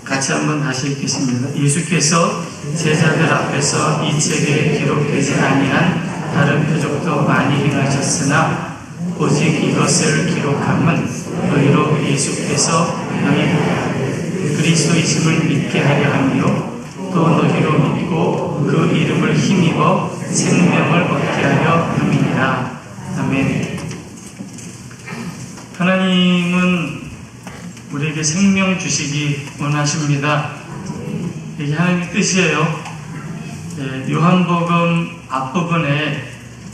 같이 한번 다시 읽겠습니다. 예수께서 제자들 앞에서 이 책에 기록되지 아니한 다른 표적도 많이 행하셨으나 오직 이것을 기록함은 너희로 예수께서 너희 그리스도이심을 믿게 하려 함이요 또 너희로 믿고 그 이름을 힘입어 생명을 얻게 하려 함이니라. 아멘. 하나님은 우리에게 생명 주시기 원하십니다. 이게 하나님의 뜻이에요. 요한복음 앞부분에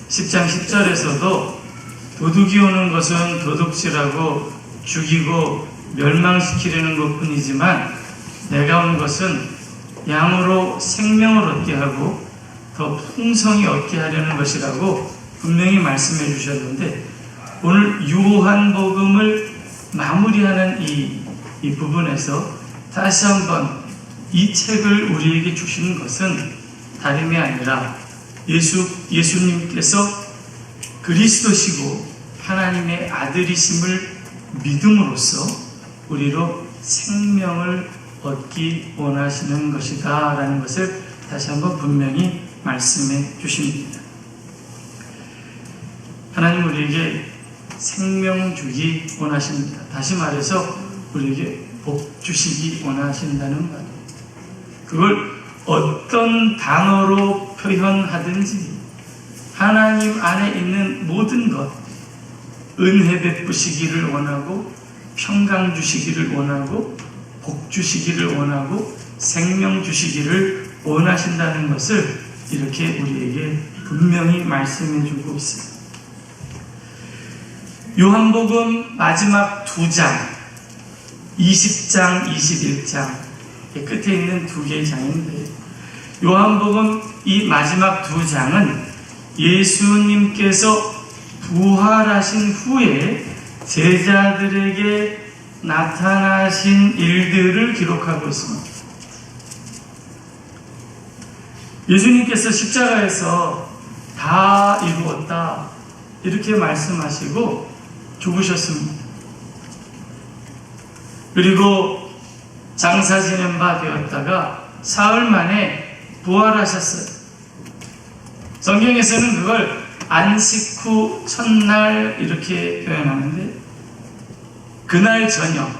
10장 10절에서도 도둑이 오는 것은 도둑질하고 죽이고 멸망시키려는 것뿐이지만 내가 온 것은 양으로 생명을 얻게 하고 더 풍성히 얻게 하려는 것이라고 분명히 말씀해 주셨는데, 오늘 요한복음을 마무리하는 이 부분에서 다시 한번 이 책을 우리에게 주시는 것은 다름이 아니라 예수님께서 그리스도시고 하나님의 아들이심을 믿음으로써 우리로 생명을 얻기 원하시는 것이다 라는 것을 다시 한번 분명히 말씀해 주십니다. 하나님 우리에게 생명 주기 원하십니다. 다시 말해서 우리에게 복 주시기 원하신다는 말. 그걸 어떤 단어로 표현하든지 하나님 안에 있는 모든 것, 은혜 베푸시기를 원하고 평강 주시기를 원하고 복 주시기를 원하고 생명 주시기를 원하신다는 것을 이렇게 우리에게 분명히 말씀해 주고 있습니다. 요한복음 마지막 2장 20장, 21장 끝에 있는 두 개의 장인데, 요한복음 이 마지막 두 장은 예수님께서 부활하신 후에 제자들에게 나타나신 일들을 기록하고 있습니다. 예수님께서 십자가에서 다 이루었다 이렇게 말씀하시고 죽으셨습니다. 그리고 장사 지낸 바 되었다가 사흘 만에 부활하셨어요. 성경에서는 그걸 안식 후 첫날 이렇게 표현하는데, 그날 저녁,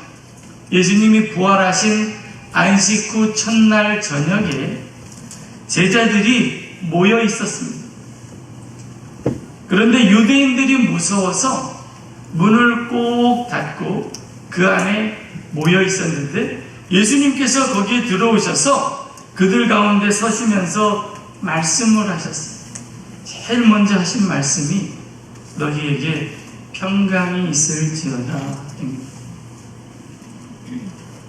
예수님이 부활하신 안식 후 첫날 저녁에 제자들이 모여 있었습니다. 그런데 유대인들이 무서워서 문을 꼭 닫고 그 안에 모여 있었는데, 예수님께서 거기에 들어오셔서 그들 가운데 서시면서 말씀을 하셨어요. 제일 먼저 하신 말씀이 너희에게 평강이 있을지어다.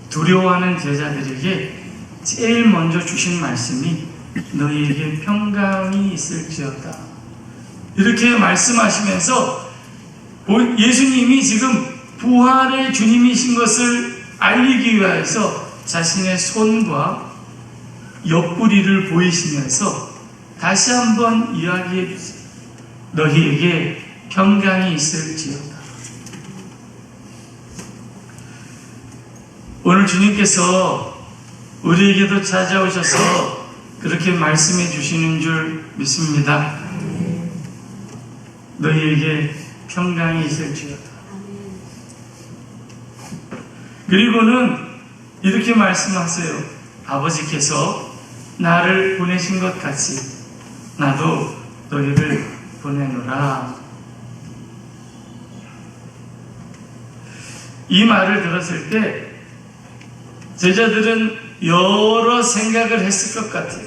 두려워하는 제자들에게 제일 먼저 주신 말씀이 너희에게 평강이 있을지어다. 이렇게 말씀하시면서 예수님이 지금 부활의 주님이신 것을 알리기 위해서 자신의 손과 옆구리를 보이시면서 다시 한번 이야기해 주세요. 너희에게 평강이 있을지어다. 오늘 주님께서 우리에게도 찾아오셔서 그렇게 말씀해 주시는 줄 믿습니다. 너희에게 평강이 있을지어다. 그리고는 이렇게 말씀하세요. 아버지께서 나를 보내신 것 같이 나도 너희를 보내노라. 이 말을 들었을 때 제자들은 여러 생각을 했을 것 같아요.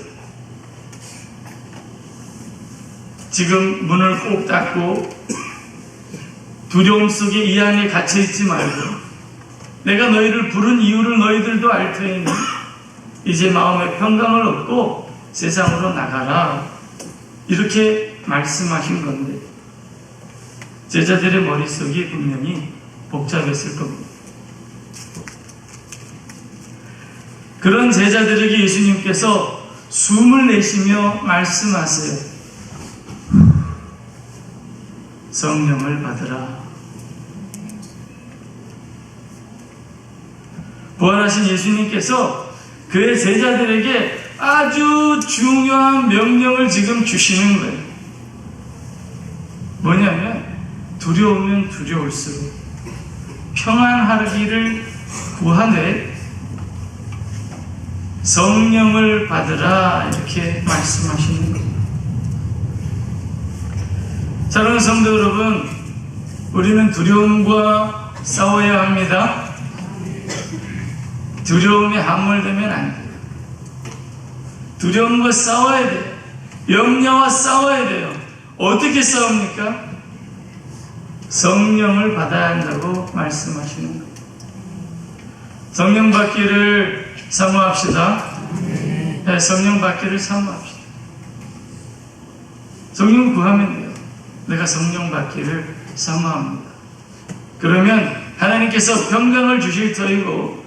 지금 문을 꼭 닫고 두려움 속에 이 안에 갇혀있지 말고 내가 너희를 부른 이유를 너희들도 알 테니 이제 마음의 평강을 얻고 세상으로 나가라. 이렇게 말씀하신 건데 제자들의 머릿속이 분명히 복잡했을 겁니다. 그런 제자들에게 예수님께서 숨을 내쉬며 말씀하세요. 성령을 받으라. 부활하신 예수님께서 그의 제자들에게 아주 중요한 명령을 지금 주시는 거예요. 뭐냐면 두려우면 두려울수록 평안하기를 구하되 성령을 받으라, 이렇게 말씀하시는 거예요. 사랑하는 성도 여러분, 우리는 두려움과 싸워야 합니다. 두려움에 함몰되면 안 돼요. 두려움과 싸워야 돼요. 염려와 싸워야 돼요. 어떻게 싸웁니까? 성령을 받아야 한다고 말씀하시는 거예요. 성령 받기를 사모합시다. 네, 성령 받기를 사모합시다. 성령 구하면 돼요. 내가 성령 받기를 사모합니다. 그러면 하나님께서 평강을 주실 터이고,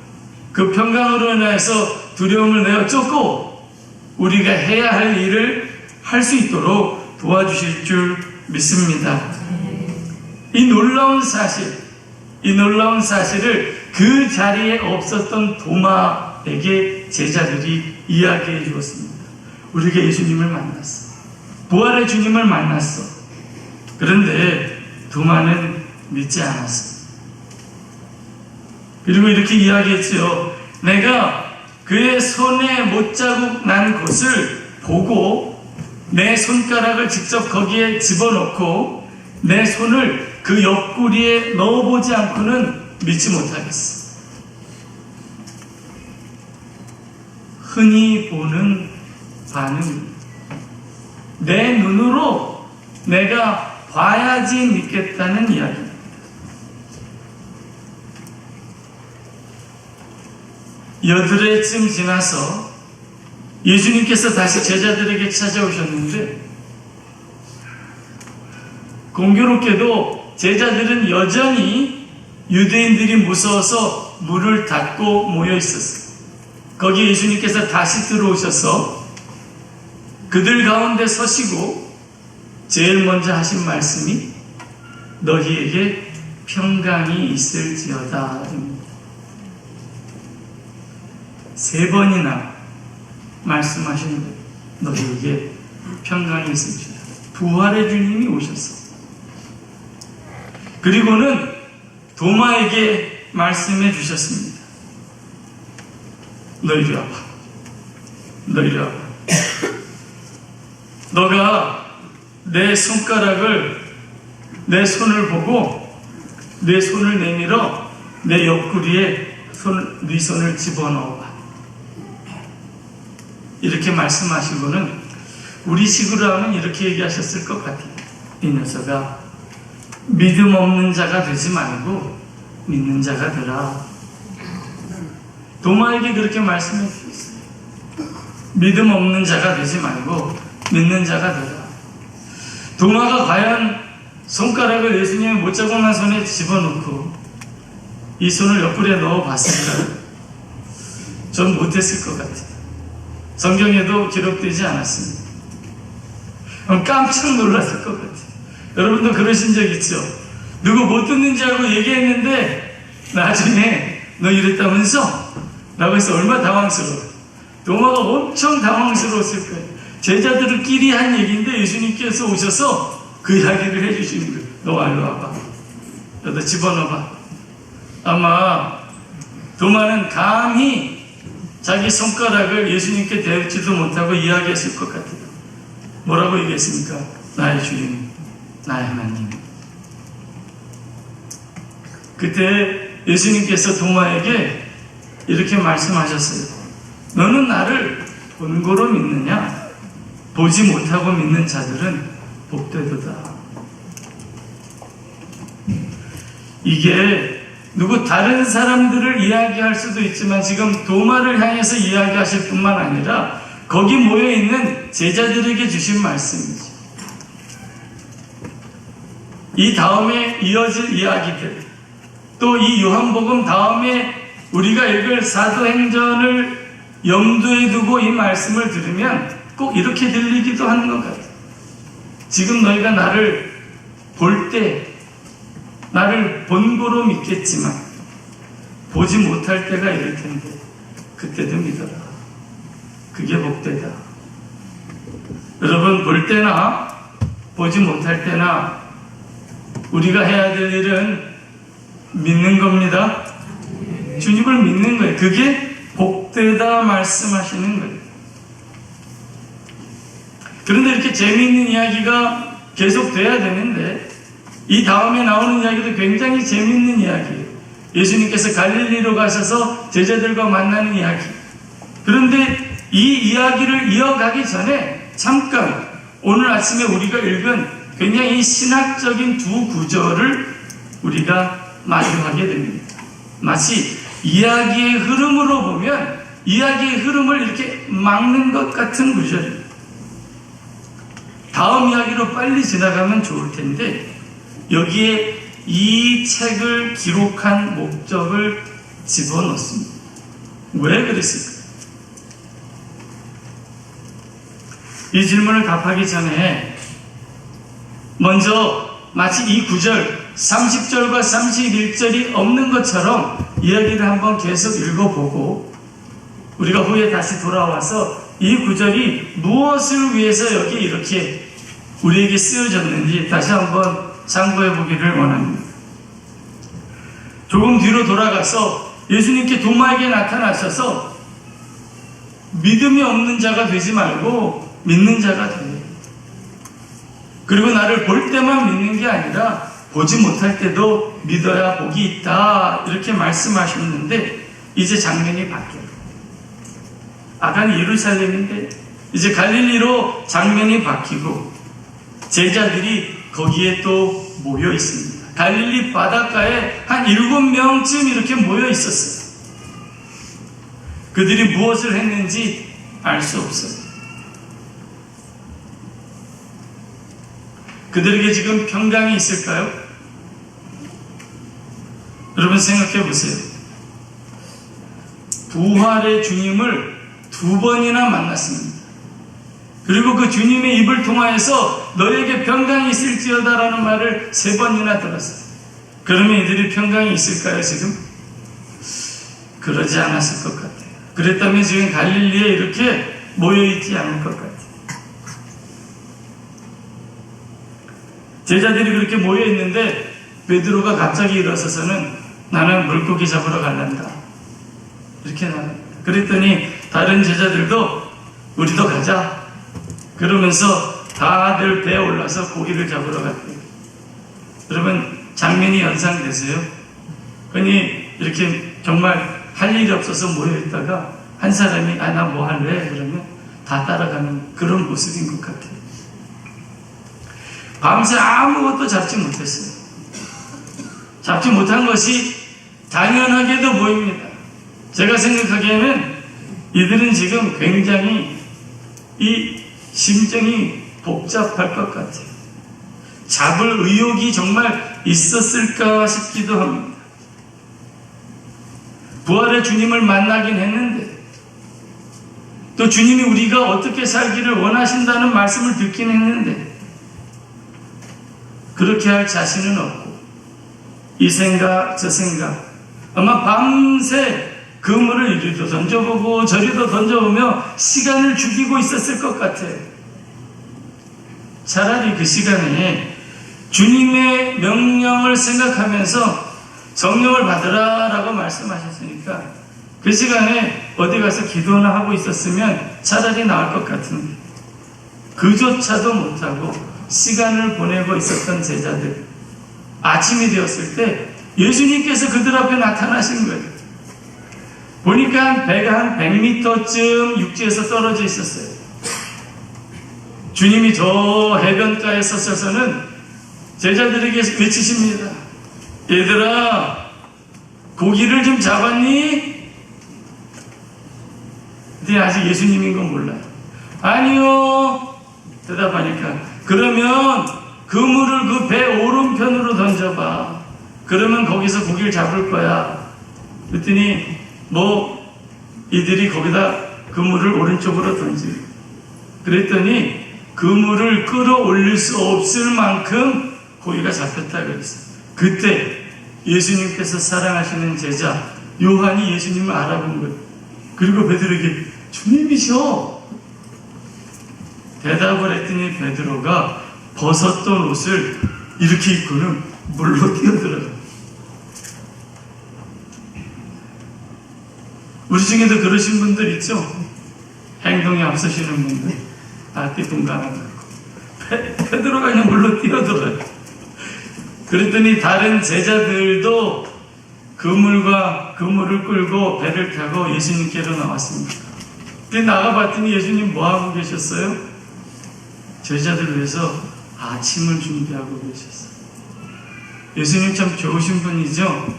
그 평강으로 인해서 두려움을 내어 쫓고 우리가 해야 할 일을 할 수 있도록 도와주실 줄 믿습니다. 이 놀라운 사실을 그 자리에 없었던 도마에게 제자들이 이야기해 주었습니다. 우리가 예수님을 만났어. 부활의 주님을 만났어. 그런데 도마는 믿지 않았어. 그리고 이렇게 이야기했지요. 내가 그의 손에 못자국 난 곳을 보고 내 손가락을 직접 거기에 집어넣고 내 손을 그 옆구리에 넣어보지 않고는 믿지 못하겠어. 흔히 보는 반응, 내 눈으로 내가 봐야지 믿겠다는 이야기입니다. 여드레쯤 지나서 예수님께서 다시 제자들에게 찾아오셨는데, 공교롭게도 제자들은 여전히 유대인들이 무서워서 문을 닫고 모여 있었어요. 거기에 예수님께서 다시 들어오셔서 그들 가운데 서시고 제일 먼저 하신 말씀이 너희에게 평강이 있을지어다. 3번이나 말씀하신 거예요. 너희에게 평강이 있을지어다. 부활의 주님이 오셨어. 그리고는 도마에게 말씀해 주셨습니다. 너 이리 와봐. 너 이리 와봐. 너가 내 손가락을, 내 손을 보고 내 손을 내밀어 내 옆구리에 네 손을 집어넣어봐. 이렇게 말씀하시고는 우리 식으로 하면 이렇게 얘기하셨을 것 같아요. 이 녀석아, 믿음 없는 자가 되지 말고 믿는 자가 되라. 도마에게 그렇게 말씀해 주셨어요. 믿음 없는 자가 되지 말고 믿는 자가 되라. 도마가 과연 손가락을 예수님의 못자국 난 손에 집어넣고 이 손을 옆구리에 넣어 봤을까요? 전 못했을 것 같아요. 성경에도 기록되지 않았습니다. 깜짝 놀랐을 것 같아요. 여러분도 그러신 적 있죠? 누구 못 듣는지 알고 얘기했는데 나중에 너 이랬다면서? 라고 해서 얼마나 당황스러워요. 도마가 엄청 당황스러웠을 거예요. 제자들끼리 한 얘기인데 예수님께서 오셔서 그 이야기를 해주시는 거예요. 너 일로 와봐. 너 집어넣어봐. 아마 도마는 감히 자기 손가락을 예수님께 대지도 못하고 이야기했을 것 같아요. 뭐라고 얘기했습니까? 나의 주님, 나의 하나님. 그때 예수님께서 도마에게 이렇게 말씀하셨어요. 너는 나를 본고로 믿느냐? 보지 못하고 믿는 자들은 복되도다. 이게 누구 다른 사람들을 이야기할 수도 있지만 지금 도마를 향해서 이야기하실 뿐만 아니라 거기 모여있는 제자들에게 주신 말씀이죠. 이 다음에 이어질 이야기들, 또 이 요한복음 다음에 우리가 읽을 사도행전을 염두에 두고 이 말씀을 들으면 꼭 이렇게 들리기도 하는 것 같아요. 지금 너희가 나를 볼 때 나를 본고로 믿겠지만 보지 못할 때가 이럴 텐데 그때도 믿어라. 그게 복되다. 여러분, 볼 때나 보지 못할 때나 우리가 해야 될 일은 믿는 겁니다. 주님을 믿는 거예요. 그게 복되다 말씀하시는 거예요. 그런데 이렇게 재미있는 이야기가 계속 돼야 되는데 이 다음에 나오는 이야기도 굉장히 재미있는 이야기예요. 예수님께서 갈릴리로 가셔서 제자들과 만나는 이야기. 그런데 이 이야기를 이어가기 전에 잠깐 오늘 아침에 우리가 읽은 굉장히 신학적인 두 구절을 우리가 마주하게 됩니다. 마치 이야기의 흐름으로 보면 이야기의 흐름을 이렇게 막는 것 같은 구절입니다. 다음 이야기로 빨리 지나가면 좋을 텐데 여기에 이 책을 기록한 목적을 집어넣습니다. 왜 그랬을까요? 이 질문을 답하기 전에 먼저 마치 이 구절 30절과 31절이 없는 것처럼 이야기를 한번 계속 읽어보고 우리가 후에 다시 돌아와서 이 구절이 무엇을 위해서 여기 이렇게 우리에게 쓰여졌는지 다시 한번 참고해 보기를 원합니다. 조금 뒤로 돌아가서 예수님께 도마에게 나타나셔서 믿음이 없는 자가 되지 말고 믿는 자가 되라. 그리고 나를 볼 때만 믿는 게 아니라 보지 못할 때도 믿어야 복이 있다 이렇게 말씀하셨는데 이제 장면이 바뀌어요. 아까는 예루살렘인데 이제 갈릴리로 장면이 바뀌고 제자들이 거기에 또 모여 있습니다. 갈릴리 바닷가에 한 7명쯤 이렇게 모여 있었어요. 그들이 무엇을 했는지 알 수 없어요. 그들에게 지금 평강이 있을까요? 여러분 생각해 보세요. 부활의 주님을 2번이나 만났습니다. 그리고 그 주님의 입을 통하여서 너에게 평강이 있을지어다라는 말을 3번이나 들었어요. 그러면 이들이 평강이 있을까요 지금? 그러지 않았을 것 같아요. 그랬다면 지금 갈릴리에 이렇게 모여있지 않을 것 같아요. 제자들이 그렇게 모여있는데 베드로가 갑자기 일어서서는 나는 물고기 잡으러 갈란다 이렇게 나갑니다. 그랬더니 다른 제자들도 우리도 가자 그러면서 다들 배에 올라서 고기를 잡으러 갔대요. 여러분 장면이 연상되세요? 아니 이렇게 정말 할 일이 없어서 모여있다가 한 사람이 나 뭐 할래? 그러면 다 따라가는 그런 모습인 것 같아요. 밤새 아무것도 잡지 못했어요. 잡지 못한 것이 당연하게도 보입니다. 제가 생각하기에는 이들은 지금 굉장히 이 심정이 복잡할 것 같아요. 잡을 의욕이 정말 있었을까 싶기도 합니다. 부활의 주님을 만나긴 했는데 또 주님이 우리가 어떻게 살기를 원하신다는 말씀을 듣긴 했는데 그렇게 할 자신은 없고 이 생각 저 생각 아마 밤새 그물을 이리도 던져보고 저리도 던져보며 시간을 죽이고 있었을 것 같아요. 차라리 그 시간에 주님의 명령을 생각하면서 성령을 받으라 라고 말씀하셨으니까 그 시간에 어디 가서 기도나 하고 있었으면 차라리 나을 것 같은데 그조차도 못하고 시간을 보내고 있었던 제자들 아침이 되었을 때 예수님께서 그들 앞에 나타나신 거예요. 보니까 배가 한 100m쯤 육지에서 떨어져 있었어요. 주님이 저 해변가에 서셔서는 제자들에게 외치십니다. 얘들아 고기를 좀 잡았니? 근데 아직 예수님인 건 몰라요. 아니요 대답하니까 그러면 그물을 그 배 오른편으로 던져봐. 그러면 거기서 고기를 잡을 거야. 그랬더니 이들이 거기다 그물을 오른쪽으로 던지고 그랬더니 그물을 끌어올릴 수 없을 만큼 고기가 잡혔다 그랬어요. 그때 예수님께서 사랑하시는 제자 요한이 예수님을 알아본 거예요. 그리고 베드로에게 주님이셔. 대답을 했더니 베드로가 벗었던 옷을 이렇게 입고는 물로 뛰어들어요. 우리 중에도 그러신 분들 있죠? 행동이 앞서시는 분들. 띠뚱가나 베드로가 그냥 물로 뛰어들어요. 그랬더니 다른 제자들도 그물을 끌고 배를 타고 예수님께로 나왔습니다. 근데 나가봤더니 예수님 뭐하고 계셨어요? 제자들을 위해서 아침을 준비하고 계셨어요. 예수님 참 좋으신 분이죠?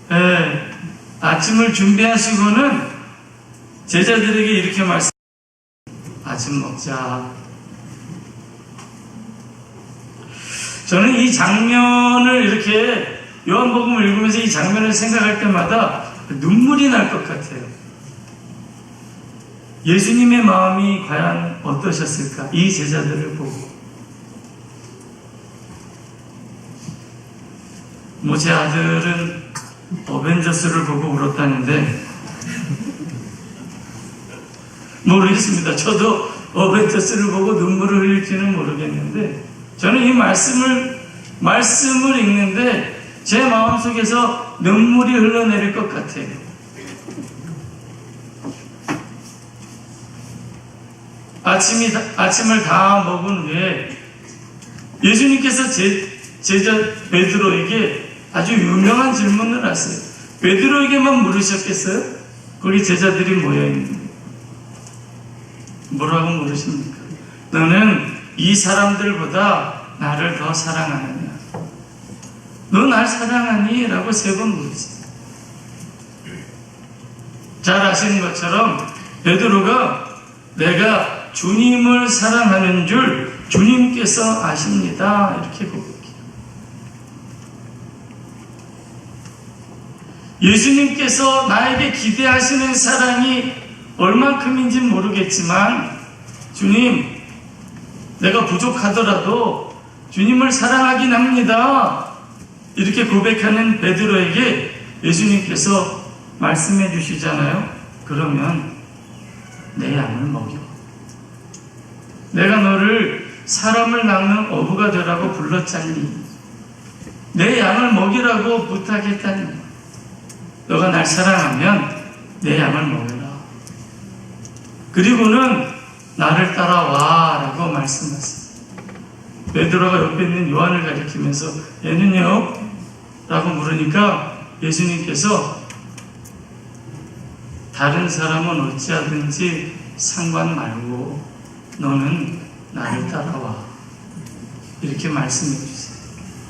네, 아침을 준비하시고는 제자들에게 이렇게 아침 먹자. 저는 이 장면을 이렇게 요한복음을 읽으면서 이 장면을 생각할 때마다 눈물이 날 것 같아요. 예수님의 마음이 과연 어떠셨을까? 이 제자들을 보고. 제 아들은 어벤져스를 보고 울었다는데 모르겠습니다. 저도 어벤져스를 보고 눈물을 흘릴지는 모르겠는데 저는 이 말씀을 읽는데 제 마음속에서 눈물이 흘러내릴 것 같아요. 아침을 다 먹은 후에 예수님께서 제자 베드로에게 아주 유명한 질문을 하세요. 베드로에게만 물으셨겠어요? 거기 제자들이 모여있는데 뭐라고 물으십니까? 너는 이 사람들보다 나를 더 사랑하느냐? 너 날 사랑하니? 라고 3번 물으세요. 잘 아시는 것처럼 베드로가 내가 주님을 사랑하는 줄 주님께서 아십니다. 이렇게 고백해요. 예수님께서 나에게 기대하시는 사랑이 얼만큼인지 모르겠지만 주님, 내가 부족하더라도 주님을 사랑하긴 합니다. 이렇게 고백하는 베드로에게 예수님께서 말씀해 주시잖아요. 그러면 내 양을 먹여. 내가 너를 사람을 낚는 어부가 되라고 불렀잖니. 내 양을 먹이라고 부탁했다니. 너가 날 사랑하면 내 양을 먹여라. 그리고는 나를 따라와 라고 말씀하세요. 베드로가 옆에 있는 요한을 가리키면서 얘는요? 라고 물으니까 예수님께서 다른 사람은 어찌하든지 상관 말고 너는 나를 따라와. 이렇게 말씀해 주세요.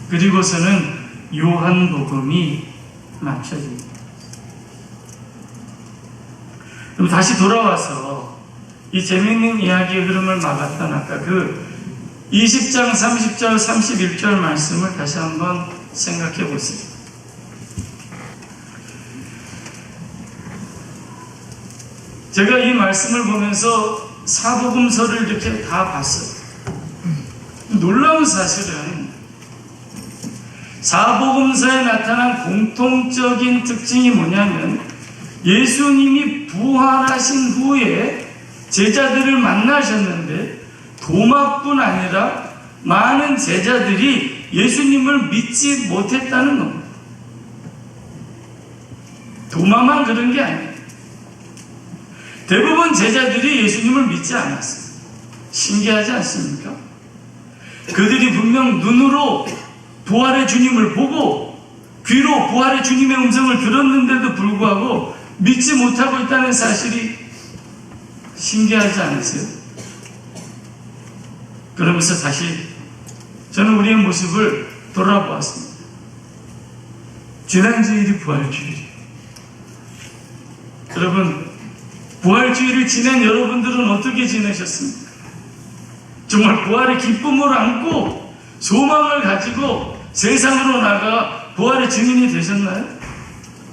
그리고서는 요한복음이 맞춰집니다. 그럼 다시 돌아와서 이 재미있는 이야기의 흐름을 막았던 아까 그 20장 30절 31절 말씀을 다시 한번 생각해 보세요. 제가 이 말씀을 보면서 사복음서를 이렇게 다 봤어요. 놀라운 사실은 사복음서에 나타난 공통적인 특징이 뭐냐면 예수님이 부활하신 후에 제자들을 만나셨는데 도마뿐 아니라 많은 제자들이 예수님을 믿지 못했다는 겁니다. 도마만 그런 게 아니에요. 대부분 제자들이 예수님을 믿지 않았어요. 신기하지 않습니까? 그들이 분명 눈으로 부활의 주님을 보고 귀로 부활의 주님의 음성을 들었는데도 불구하고 믿지 못하고 있다는 사실이 신기하지 않으세요? 그러면서 다시 저는 우리의 모습을 돌아보았습니다. 지난 주일이 부활주일이에요. 여러분, 부활주일을 지낸 여러분들은 어떻게 지내셨습니까? 정말 부활의 기쁨을 안고 소망을 가지고 세상으로 나가 부활의 증인이 되셨나요?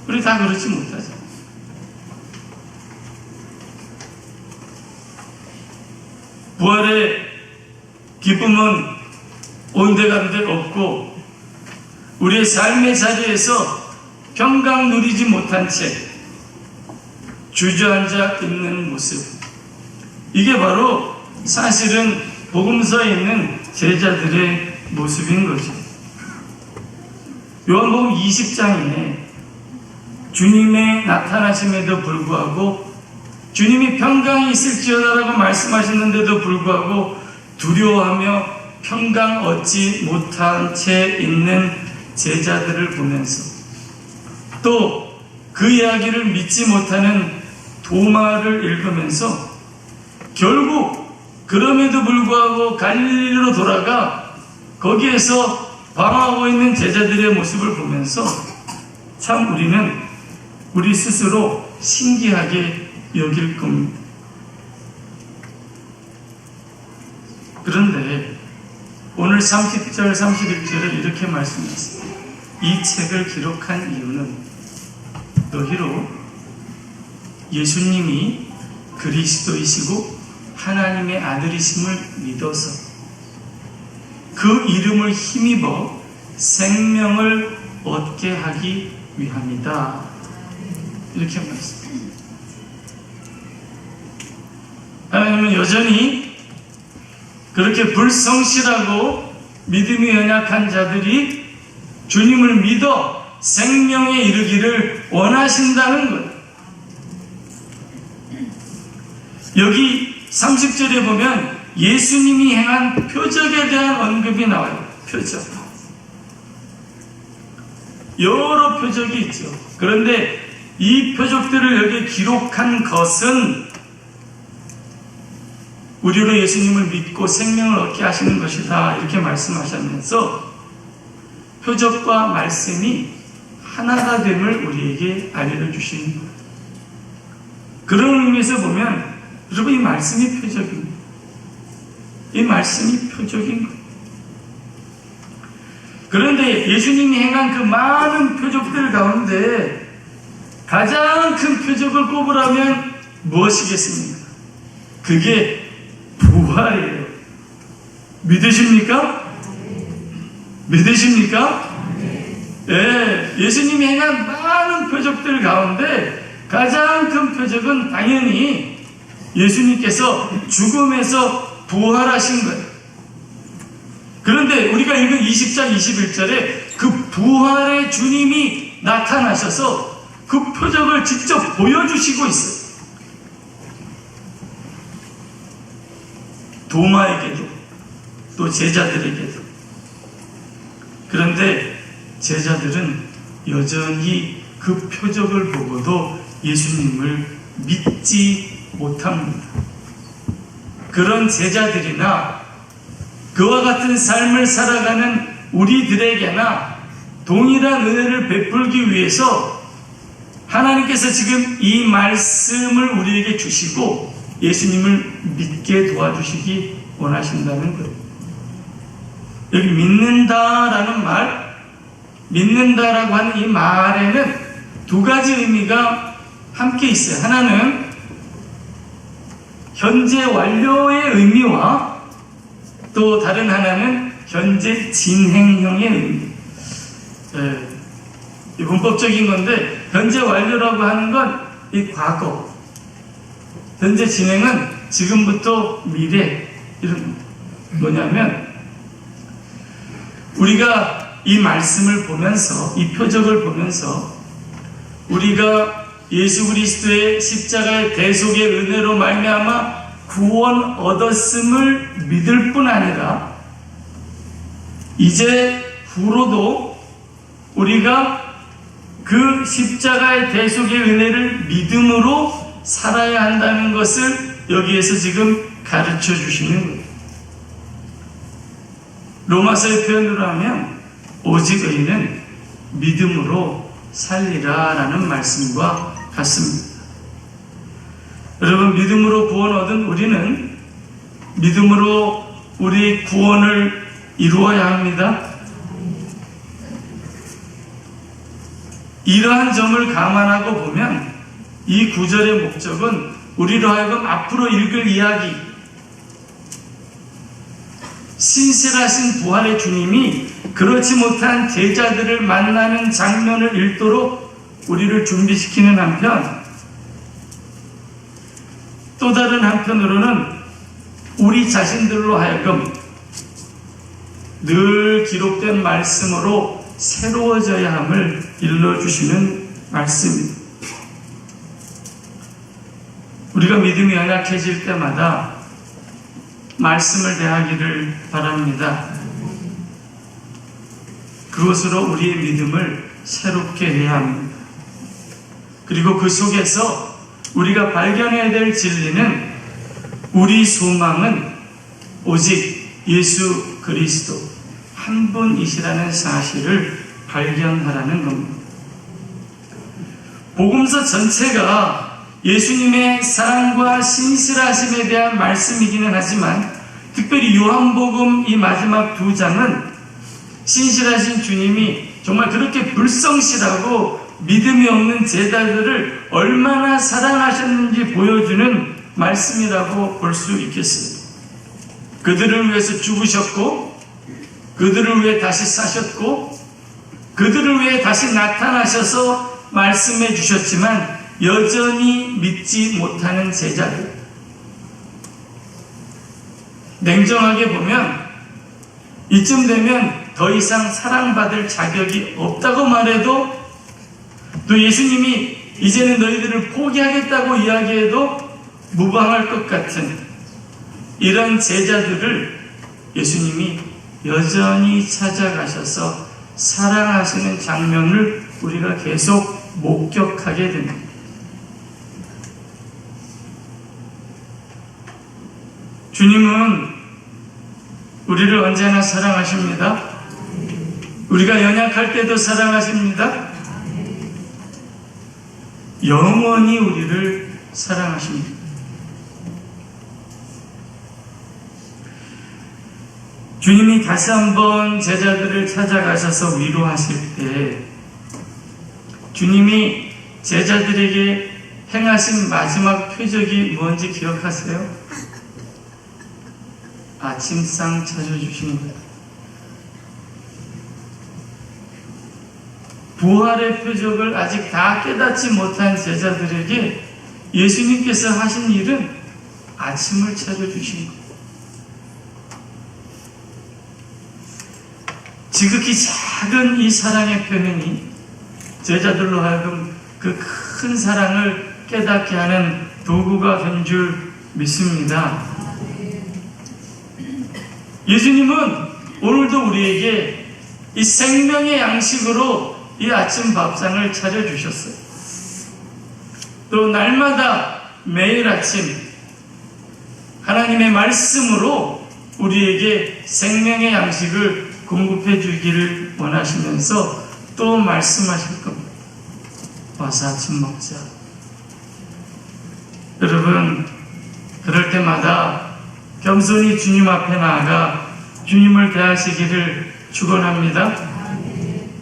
우리 다 그렇지 못하죠. 부활의 기쁨은 온데간데 없고 우리의 삶의 자리에서 평강 누리지 못한 채 주저앉아 있는 모습, 이게 바로 사실은 복음서에 있는 제자들의 모습인 거죠. 요한복음 20장에 주님의 나타나심에도 불구하고, 주님이 평강이 있을지어다라고 말씀하셨는데도 불구하고 두려워하며 평강 얻지 못한 채 있는 제자들을 보면서, 또 그 이야기를 믿지 못하는 도마를 읽으면서 결국 그럼에도 불구하고 갈릴리로 돌아가 거기에서 방황하고 있는 제자들의 모습을 보면서 참 우리는 우리 스스로 신기하게 여길 겁니다. 그런데 오늘 30절, 31절에 이렇게 말씀하셨습니다. 이 책을 기록한 이유는 너희로 예수님이 그리스도이시고 하나님의 아들이심을 믿어서 그 이름을 힘입어 생명을 얻게 하기 위함이다. 이렇게 말씀합니다. 하나님은 여전히 그렇게 불성실하고 믿음이 연약한 자들이 주님을 믿어 생명에 이르기를 원하신다는 것. 여기 30절에 보면 예수님이 행한 표적에 대한 언급이 나와요. 표적. 여러 표적이 있죠. 그런데 이 표적들을 여기 기록한 것은 우리로 예수님을 믿고 생명을 얻게 하시는 것이다. 이렇게 말씀하시면서 표적과 말씀이 하나가 됨을 우리에게 알려주시는 거예요. 그런 의미에서 보면 여러분, 이 말씀이 표적입니다. 이 말씀이 표적인 거예요. 그런데 예수님이 행한 그 많은 표적들 가운데 가장 큰 표적을 꼽으라면 무엇이겠습니까? 그게 부활이에요. 믿으십니까? 믿으십니까? 네, 예수님이 행한 많은 표적들 가운데 가장 큰 표적은 당연히 예수님께서 죽음에서 부활하신 거예요. 그런데 우리가 읽은 20장 21절에 그 부활의 주님이 나타나셔서 그 표적을 직접 보여주시고 있어요. 도마에게도 또 제자들에게도. 그런데 제자들은 여전히 그 표적을 보고도 예수님을 믿지 못합니다. 그런 제자들이나 그와 같은 삶을 살아가는 우리들에게나 동일한 은혜를 베풀기 위해서 하나님께서 지금 이 말씀을 우리에게 주시고 예수님을 믿게 도와주시기 원하신다는 거예요. 여기 믿는다라는 말, 믿는다라고 하는 이 말에는 두 가지 의미가 함께 있어요. 하나는 현재 완료의 의미와 또 다른 하나는 현재 진행형의 의미. 이 문법적인 건데, 현재 완료라고 하는 건 이 과거, 현재 진행은 지금부터 미래. 이런 뭐냐면, 우리가 이 말씀을 보면서, 이 표적을 보면서 우리가 예수 그리스도의 십자가의 대속의 은혜로 말미암아 구원 얻었음을 믿을 뿐 아니라 이제 후로도 우리가 그 십자가의 대속의 은혜를 믿음으로 살아야 한다는 것을 여기에서 지금 가르쳐 주시는 거예요. 로마서의 표현으로 하면 오직 의인은 믿음으로 살리라 라는 말씀과 같습니다. 여러분, 믿음으로 구원 얻은 우리는 믿음으로 우리 구원을 이루어야 합니다. 이러한 점을 감안하고 보면 이 구절의 목적은 우리로 하여금 앞으로 읽을 이야기, 신실하신 부활의 주님이 그렇지 못한 제자들을 만나는 장면을 읽도록 우리를 준비시키는 한편, 또 다른 한편으로는 우리 자신들로 하여금 늘 기록된 말씀으로 새로워져야 함을 일러주시는 말씀입니다. 우리가 믿음이 연약해질 때마다 말씀을 대하기를 바랍니다. 그것으로 우리의 믿음을 새롭게 해야 합니다. 그리고 그 속에서 우리가 발견해야 될 진리는 우리 소망은 오직 예수 그리스도 한 분이시라는 사실을 발견하라는 겁니다. 복음서 전체가 예수님의 사랑과 신실하심에 대한 말씀이기는 하지만 특별히 요한복음 이 마지막 2장은 신실하신 주님이 정말 그렇게 불성실하고 믿음이 없는 제자들을 얼마나 사랑하셨는지 보여주는 말씀이라고 볼 수 있겠습니다. 그들을 위해서 죽으셨고 그들을 위해 다시 사셨고 그들을 위해 다시 나타나셔서 말씀해 주셨지만 여전히 믿지 못하는 제자들, 냉정하게 보면 이쯤 되면 더 이상 사랑받을 자격이 없다고 말해도, 또 예수님이 이제는 너희들을 포기하겠다고 이야기해도 무방할 것 같은 이런 제자들을 예수님이 여전히 찾아가셔서 사랑하시는 장면을 우리가 계속 목격하게 됩니다. 주님은 우리를 언제나 사랑하십니다. 우리가 연약할 때도 사랑하십니다. 영원히 우리를 사랑하십니다. 주님이 다시 한번 제자들을 찾아가셔서 위로하실 때 주님이 제자들에게 행하신 마지막 표적이 뭔지 기억하세요? 아침상 차려주신 거예요. 부활의 표적을 아직 다 깨닫지 못한 제자들에게 예수님께서 하신 일은 아침을 차려주신 거예요. 지극히 작은 이 사랑의 표현이 제자들로 하여금 그 큰 사랑을 깨닫게 하는 도구가 된 줄 믿습니다. 예수님은 오늘도 우리에게 이 생명의 양식으로 이 아침 밥상을 차려주셨어요. 또 날마다 매일 아침 하나님의 말씀으로 우리에게 생명의 양식을 공급해 주기를 원하시면서 또 말씀하실 겁니다. 와서 아침 먹자. 여러분, 그럴 때마다 겸손히 주님 앞에 나아가 주님을 대하시기를 축원합니다.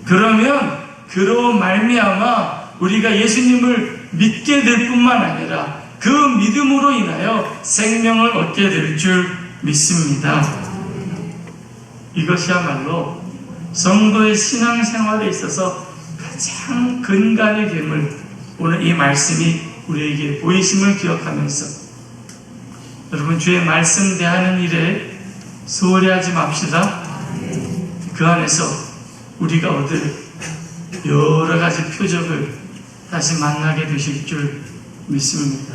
그러면 그로 말미암아 우리가 예수님을 믿게 될 뿐만 아니라 그 믿음으로 인하여 생명을 얻게 될 줄 믿습니다. 이것이야말로 성도의 신앙생활에 있어서 가장 근간이 됨을 오늘 이 말씀이 우리에게 보이심을 기억하면서 여러분, 주의 말씀 대하는 일에 소홀히 하지 맙시다. 그 안에서 우리가 얻을 여러 가지 표적을 다시 만나게 되실 줄 믿습니다.